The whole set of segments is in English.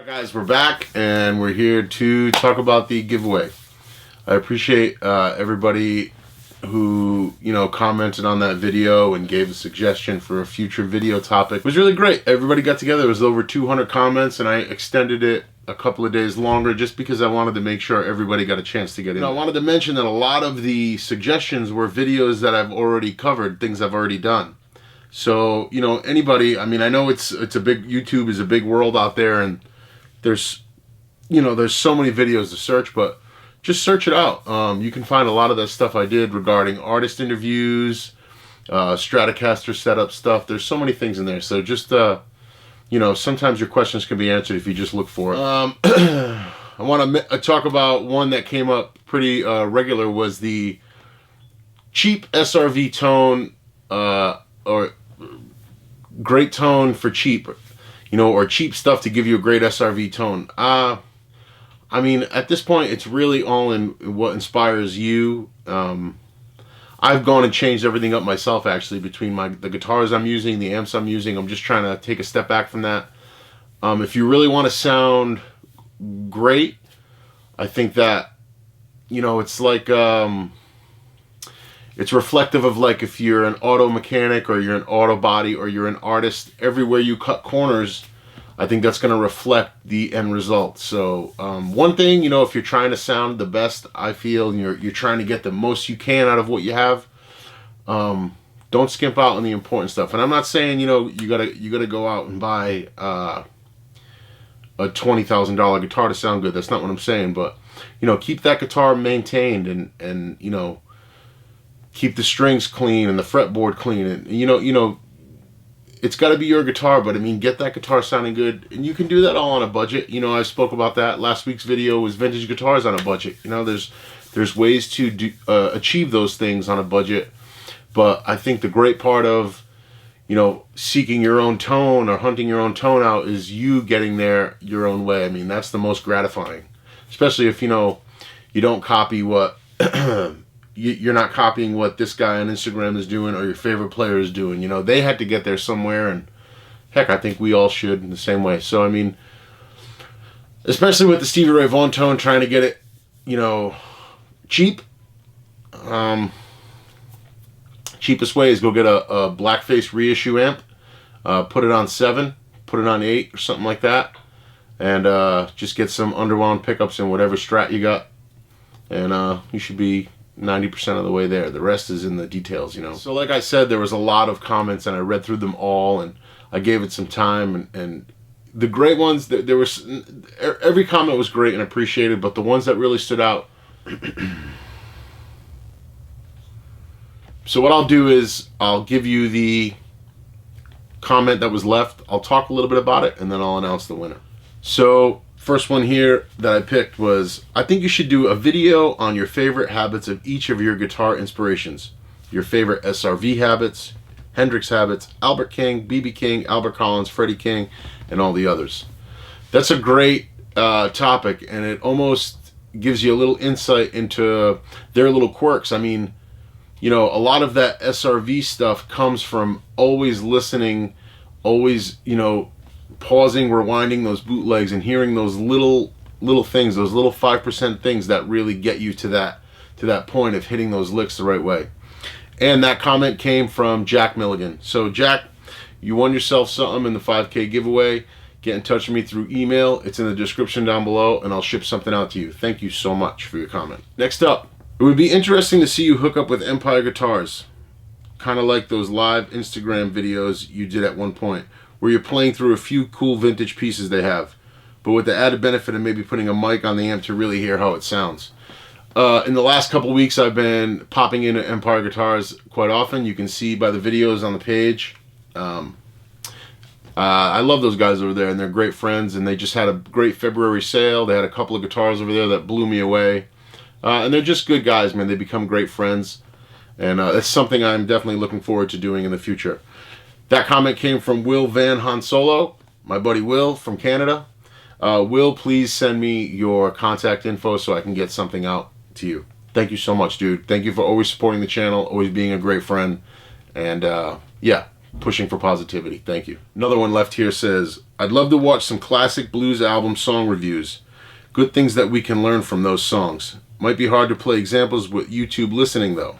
Alright guys, we're back and we're here to talk about the giveaway. I appreciate everybody who, commented on that video and gave a suggestion for a future video topic. It was really great. Everybody got together. There was over 200 comments and I extended it a couple of days longer just because I wanted to make sure everybody got a chance to get in. I wanted to mention that a lot of the suggestions were videos that I've already covered, things I've already done. So, anybody, I know it's a big, YouTube is a big world out there, and there's so many videos to search, but just search it out. You can find a lot of that stuff I did regarding artist interviews, Stratocaster setup stuff. There's so many things in there. So just, sometimes your questions can be answered if you just look for it. I want to talk about one that came up pretty regular, was the cheap SRV tone, or great tone for cheap, or cheap stuff to give you a great SRV tone. At this point, it's really all in what inspires you. I've gone and changed everything up myself, actually, between the guitars I'm using, the amps I'm using. I'm just trying to take a step back from that. If you really want to sound great, I think that, it's like, it's reflective of, like, if you're an auto mechanic or you're an auto body or you're an artist, everywhere you cut corners, I think that's going to reflect the end result. So one thing, if you're trying to sound the best, I feel, and you're trying to get the most you can out of what you have, don't skimp out on the important stuff. And I'm not saying, you gotta go out and buy a $20,000 guitar to sound good. That's not what I'm saying. But keep that guitar maintained, and keep the strings clean and the fretboard clean, and it's got to be your guitar, but get that guitar sounding good, and you can do that all on a budget. I spoke about that. Last week's video was vintage guitars on a budget. There's ways to achieve those things on a budget, but I think the great part of seeking your own tone or hunting your own tone out is you getting there your own way. That's the most gratifying, especially if you don't copy what you're not copying what this guy on Instagram is doing or your favorite player is doing. They had to get there somewhere, and heck, I think we all should in the same way. So, especially with the Stevie Ray Vaughan tone, trying to get it, cheap. Cheapest way is go get a blackface reissue amp, put it on 7, put it on 8 or something like that, and just get some underwound pickups in whatever Strat you got, and you should be 90% of the way there. The rest is in the details, So like I said, there was a lot of comments, and I read through them all, and I gave it some time, and the great ones, there was, every comment was great and appreciated, but the ones that really stood out. So what I'll do is I'll give you the comment that was left. I'll talk a little bit about it, and then I'll announce the winner. So first one here that I picked was, I think you should do a video on your favorite habits of each of your guitar inspirations. Your favorite SRV habits, Hendrix habits, Albert King, BB King, Albert Collins, Freddie King, and all the others. That's a great topic, and it almost gives you a little insight into their little quirks. A lot of that SRV stuff comes from always listening, always, pausing, rewinding those bootlegs, and hearing those little things, those little 5% things that really get you to that point of hitting those licks the right way. And that comment came from Jack Milligan. So Jack, you won yourself something in the 5K giveaway. Get in touch with me through email. It's in the description down below, and I'll ship something out to you. Thank you so much for your comment. Next up, it would be interesting to see you hook up with Empire Guitars, kind of like those live Instagram videos you did at one point, where you're playing through a few cool vintage pieces they have, but with the added benefit of maybe putting a mic on the amp to really hear how it sounds. In the last couple weeks, I've been popping into Empire Guitars quite often. You can see by the videos on the page. I love those guys over there, and they're great friends, and they just had a great February sale. They had a couple of guitars over there that blew me away. And they're just good guys, man. They become great friends, and it's something I'm definitely looking forward to doing in the future. That comment came from Will Van Hansolo, my buddy Will from Canada. Will, please send me your contact info so I can get something out to you. Thank you so much, dude. Thank you for always supporting the channel, always being a great friend. And yeah, pushing for positivity. Thank you. Another one left here says, I'd love to watch some classic blues album song reviews. Good things that we can learn from those songs. Might be hard to play examples with YouTube listening though.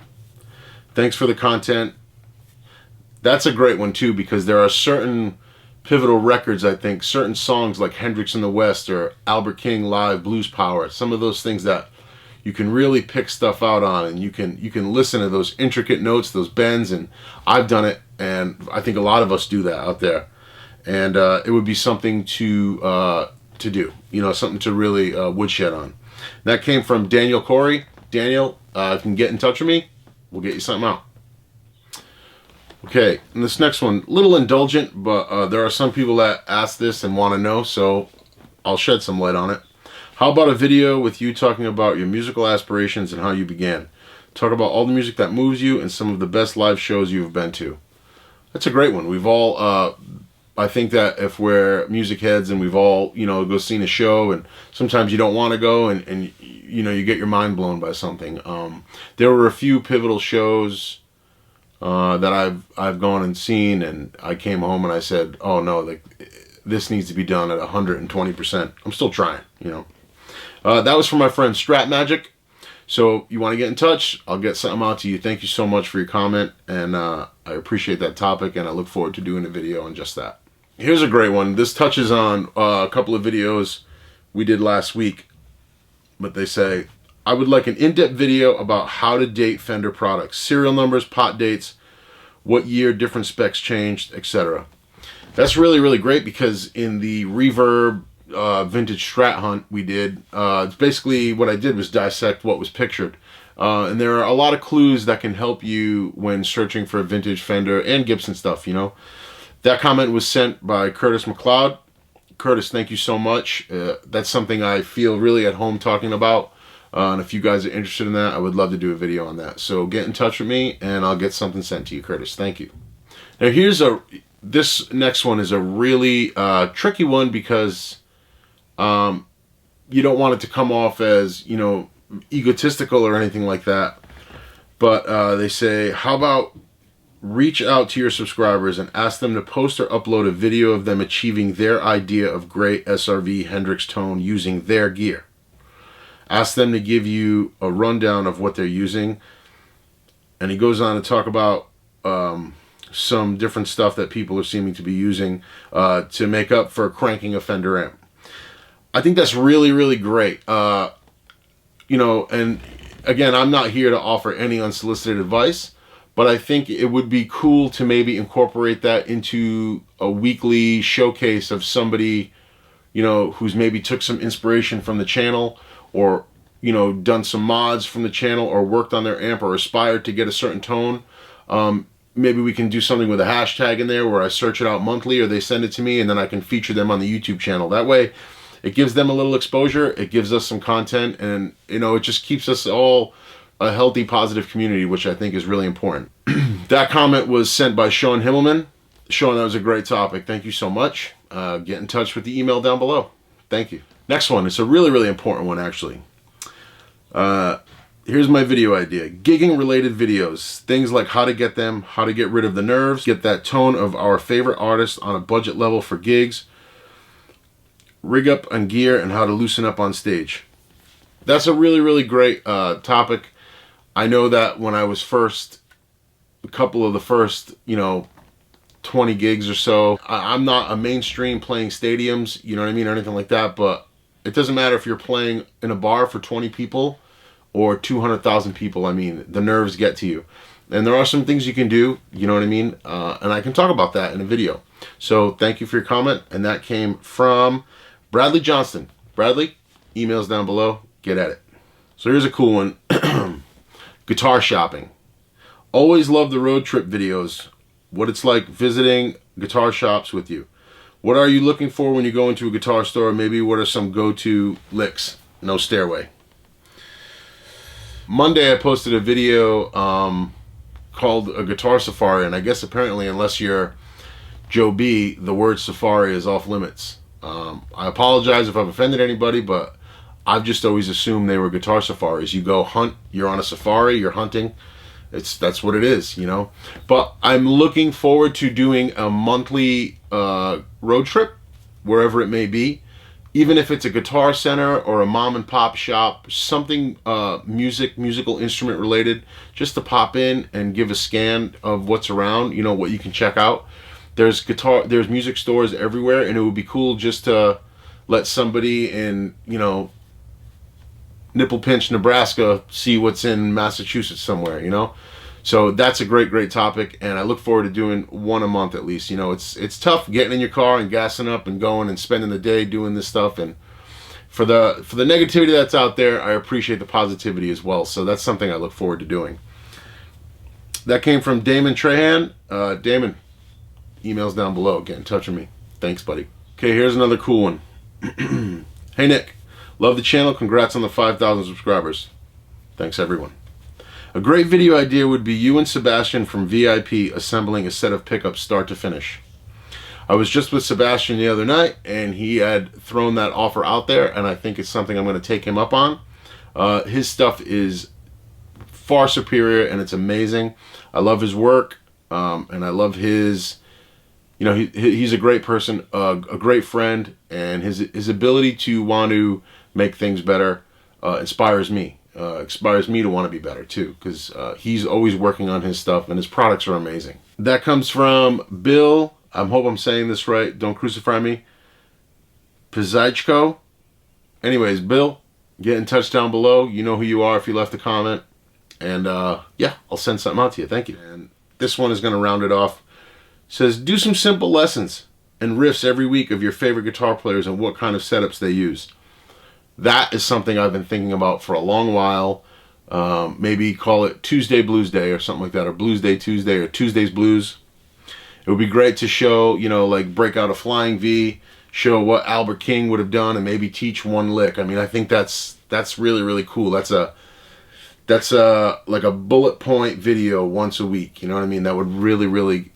Thanks for the content. That's a great one too, because there are certain pivotal records, I think, certain songs like Hendrix in the West or Albert King Live Blues Power, some of those things that you can really pick stuff out on, and you can listen to those intricate notes, those bends, and I've done it, and I think a lot of us do that out there. And it would be something to do, you know, something to really woodshed on. That came from Daniel Corey. Daniel, if you can get in touch with me, we'll get you something out. Okay, and this next one, a little indulgent, but there are some people that ask this and want to know, so I'll shed some light on it. How about a video with you talking about your musical aspirations and how you began? Talk about all the music that moves you and some of the best live shows you've been to. That's a great one. We've all, I think that if we're music heads and we've all, you know, go seen a show, and sometimes you don't want to go, and you know, you get your mind blown by something. There were a few pivotal shows that I've gone and seen, and I came home and I said, oh no, like, this needs to be done at 120%. I'm still trying, you know. That was from my friend StratMagic. So you want to get in touch, I'll get something out to you. Thank you so much for your comment, and I appreciate that topic, and I look forward to doing a video on just that. Here's a great one. This touches on a couple of videos we did last week, but they say, I would like an in-depth video about how to date Fender products, serial numbers, pot dates, what year different specs changed, etc. That's really, really great, because in the Reverb vintage Strat hunt we did, basically what I did was dissect what was pictured. And there are a lot of clues that can help you when searching for vintage Fender and Gibson stuff, you know. That comment was sent by Curtis Mcleod. Curtis, thank you so much. That's something I feel really at home talking about. And if you guys are interested in that, I would love to do a video on that. So get in touch with me and I'll get something sent to you, Curtis. Thank you. Now this next one is a really tricky one, because you don't want it to come off as, you know, egotistical or anything like that. But they say, how about reach out to your subscribers and ask them to post or upload a video of them achieving their idea of great SRV Hendrix tone using their gear. Ask them to give you a rundown of what they're using. And he goes on to talk about some different stuff that people are seeming to be using to make up for cranking a Fender amp. I think that's really, really great. You know, and again, I'm not here to offer any unsolicited advice, but I think it would be cool to maybe incorporate that into a weekly showcase of somebody, you know, who's maybe took some inspiration from the channel, or, you know, done some mods from the channel, or worked on their amp, or aspired to get a certain tone. Maybe we can do something with a hashtag in there where I search it out monthly, or they send it to me, and then I can feature them on the YouTube channel. That way, it gives them a little exposure, it gives us some content, and, you know, it just keeps us all a healthy, positive community, which I think is really important. That comment was sent by Shawn Himmelman. Shawn, that was a great topic. Thank you so much. Get in touch with the email down below. Thank you. Next one. It's a really, really important one, actually. Here's my video idea. Gigging related videos. Things like how to get them, how to get rid of the nerves, get that tone of our favorite artists on a budget level for gigs, rig up on gear, and how to loosen up on stage. That's a really, really great topic. I know that when I was a couple of the first, you know, 20 gigs or so, I'm not a mainstream playing stadiums, you know what I mean, or anything like that, but it doesn't matter if you're playing in a bar for 20 people or 200,000 people. I mean, the nerves get to you. And there are some things you can do, you know what I mean? And I can talk about that in a video. So thank you for your comment. And that came from Bradley Johnston. Bradley, emails down below. Get at it. So here's a cool one. Guitar shopping. Always love the road trip videos. What it's like visiting guitar shops with you. What are you looking for when you go into a guitar store? Maybe what are some go-to licks? No stairway. Monday I posted a video called a guitar safari, and I guess apparently unless you're Joe B, the word safari is off limits. I apologize if I've offended anybody, but I've just always assumed they were guitar safaris. You go hunt, you're on a safari, you're hunting. That's what it is, you know. But I'm looking forward to doing a monthly road trip, wherever it may be, even if it's a guitar center or a mom and pop shop, something musical instrument related, just to pop in and give a scan of what's around, you know, what you can check out. There's music stores everywhere, and it would be cool just to let somebody in, you know, Nipple Pinch, Nebraska, see what's in Massachusetts somewhere, you know. So that's a great topic, and I look forward to doing one a month at least. You know, it's tough getting in your car and gassing up and going and spending the day doing this stuff. And for the negativity that's out there, I appreciate the positivity as well. So that's something I look forward to doing. That came from Damon Trahan. Damon, emails down below. Get in touch with me. Thanks, buddy. Okay, here's another cool one. Hey, Nick. Love the channel. Congrats on the 5,000 subscribers. Thanks, everyone. A great video idea would be you and Sebastian from VIP assembling a set of pickups start to finish. I was just with Sebastian the other night, and he had thrown that offer out there, and I think it's something I'm going to take him up on. His stuff is far superior, and it's amazing. I love his work, and I love his... You know, he's a great person, a great friend, and his ability to want to make things better inspires me. Inspires me to want to be better too, because he's always working on his stuff, and his products are amazing. That comes from Bill. I hope I'm saying this right. Don't crucify me. Pisiechko. Anyways, Bill, get in touch down below. You know who you are if you left a comment. And yeah, I'll send something out to you. Thank you. And this one is going to round it off. It says, do some simple lessons and riffs every week of your favorite guitar players and what kind of setups they use. That is something I've been thinking about for a long while. Maybe call it Tuesday Blues Day or something like that, or Blues Day Tuesday, or Tuesday's Blues. It would be great to show, you know, like break out a Flying V, show what Albert King would have done, and maybe teach one lick. I mean, I think that's really cool. That's like a bullet point video once a week. You know what I mean? That would really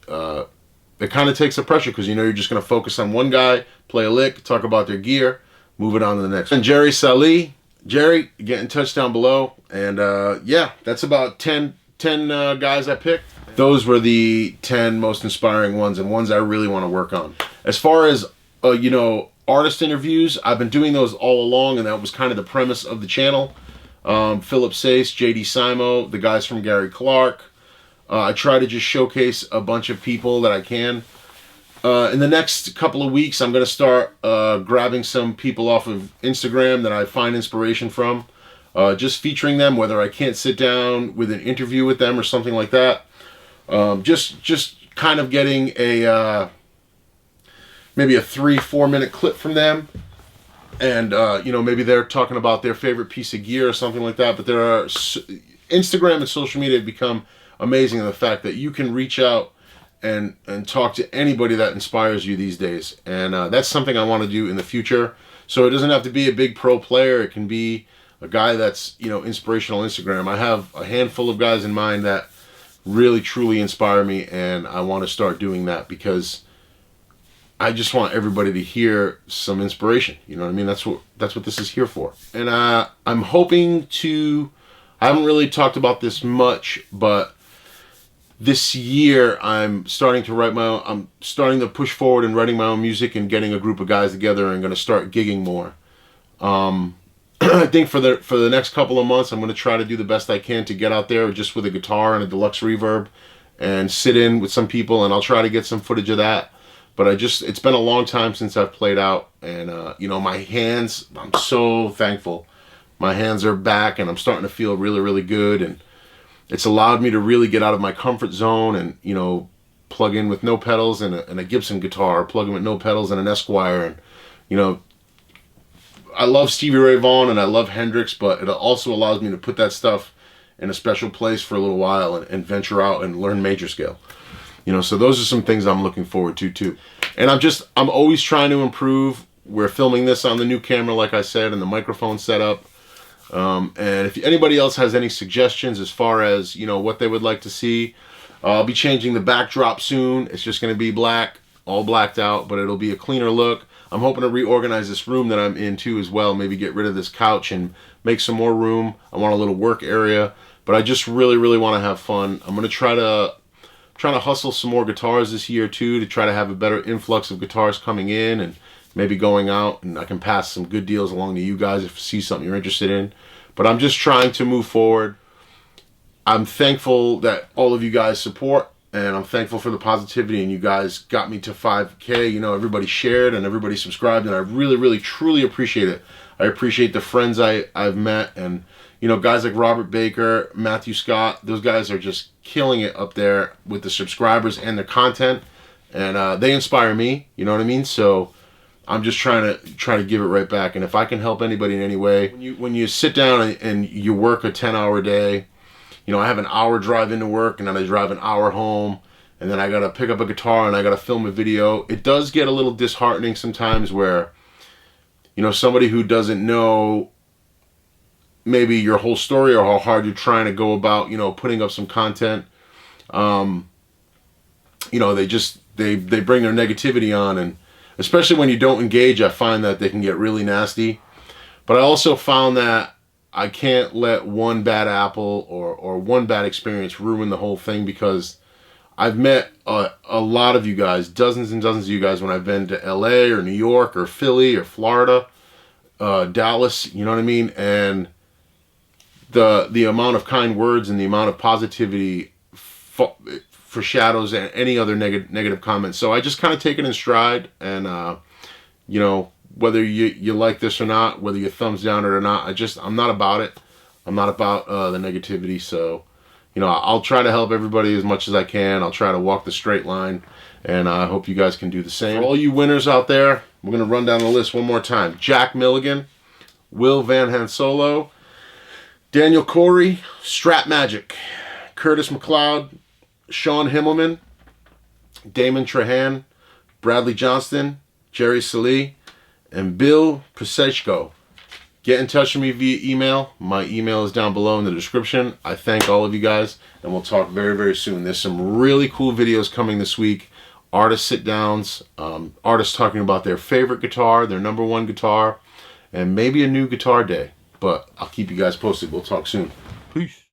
it kind of takes the pressure, because you know you're just going to focus on one guy, play a lick, talk about their gear, move it on to the next. And Jerry Salhi, Jerry, get in touch down below. And yeah, that's about 10 guys I picked. Those were the 10 most inspiring ones, and ones I really want to work on. As far as, you know, artist interviews, I've been doing those all along, and that was kind of the premise of the channel. Philip Sace, JD Simo, the guys from Gary Clark. I try to just showcase a bunch of people that I can. In the next couple of weeks, I'm going to start grabbing some people off of Instagram that I find inspiration from. Just featuring them, whether I can't sit down with an interview with them or something like that. Just kind of getting a maybe a 3-4 minute clip from them. And, you know, maybe they're talking about their favorite piece of gear or something like that. But there are... Instagram and social media have become amazing in the fact that you can reach out and talk to anybody that inspires you these days. And that's something I want to do in the future. So it doesn't have to be a big pro player. It can be a guy that's, you know, inspirational on Instagram. I have a handful of guys in mind that really, truly inspire me. And I want to start doing that, because I just want everybody to hear some inspiration. You know what I mean? That's what this is here for. And I'm hoping to... I haven't really talked about this much, but this year I'm starting to write my own, I'm starting to push forward and writing my own music and getting a group of guys together, and going to start gigging more. I think for the next couple of months, I'm going to try to do the best I can to get out there just with a guitar and a deluxe reverb and sit in with some people, and I'll try to get some footage of that. But it's been a long time since I've played out, and you know, my hands, I'm so thankful. My hands are back, and I'm starting to feel really good, and it's allowed me to really get out of my comfort zone and, you know, plug in with no pedals and a Gibson guitar, plug in with no pedals and an Esquire. And, you know, I love Stevie Ray Vaughan and I love Hendrix, but it also allows me to put that stuff in a special place for a little while and venture out and learn major scale. You know, so those are some things I'm looking forward to too. And I'm always trying to improve. We're filming this on the new camera, like I said, and the microphone setup. And if anybody else has any suggestions as far as, you know, what they would like to see, I'll be changing the backdrop soon. It's just going to be black, all blacked out, but it'll be a cleaner look. I'm hoping to reorganize this room that I'm in too as well. Maybe get rid of this couch and make some more room. I want a little work area, but I just really want to have fun. I'm going to trying to hustle some more guitars this year too, to try to have a better influx of guitars coming in and maybe going out, and I can pass some good deals along to you guys if you see something you're interested in. But I'm just trying to move forward. I'm thankful that all of you guys support, and I'm thankful for the positivity, and you guys got me to 5K. You know, everybody shared and everybody subscribed, and I really truly appreciate it. I appreciate the friends I've met, and you know, guys like Robert Baker, Matthew Scott. Those guys are just killing it up there with the subscribers and their content, and they inspire me. You know what I mean? So I'm just trying to give it right back. And if I can help anybody in any way, when you sit down and you work a 10-hour day, you know, I have an hour drive into work, and then I drive an hour home, and then I gotta pick up a guitar and I gotta film a video. It does get a little disheartening sometimes, where, you know, somebody who doesn't know maybe your whole story or how hard you're trying to go about, you know, putting up some content, you know, they bring their negativity on, and especially when you don't engage, I find that they can get really nasty. But I also found that I can't let one bad apple or one bad experience ruin the whole thing, because I've met a lot of you guys, dozens and dozens of you guys, when I've been to LA or New York or Philly or Florida, Dallas, you know what I mean? And the amount of kind words and the amount of positivity foreshadows any other negative comments. So I just kind of take it in stride, and you know, whether you like this or not, whether you thumbs down it or not, I'm not about it. I'm not about the negativity. So, you know, I'll try to help everybody as much as I can. I'll try to walk the straight line, and I hope you guys can do the same. For all you winners out there, we're going to run down the list one more time. Jack Milligan, Will Van Hansolo, Daniel Corey, StratMagic, Curtis Mcleod, Shawn Himmelman, Damon Trahan, Bradley Johnston, Jerry Salhi, and Bill Pisiechko. Get in touch with me via email. My email is down below in the description. I thank all of you guys, and we'll talk very soon. There's some really cool videos coming this week. Artist sit-downs, artists talking about their favorite guitar, their #1 guitar, and maybe a new guitar day. But I'll keep you guys posted. We'll talk soon. Peace.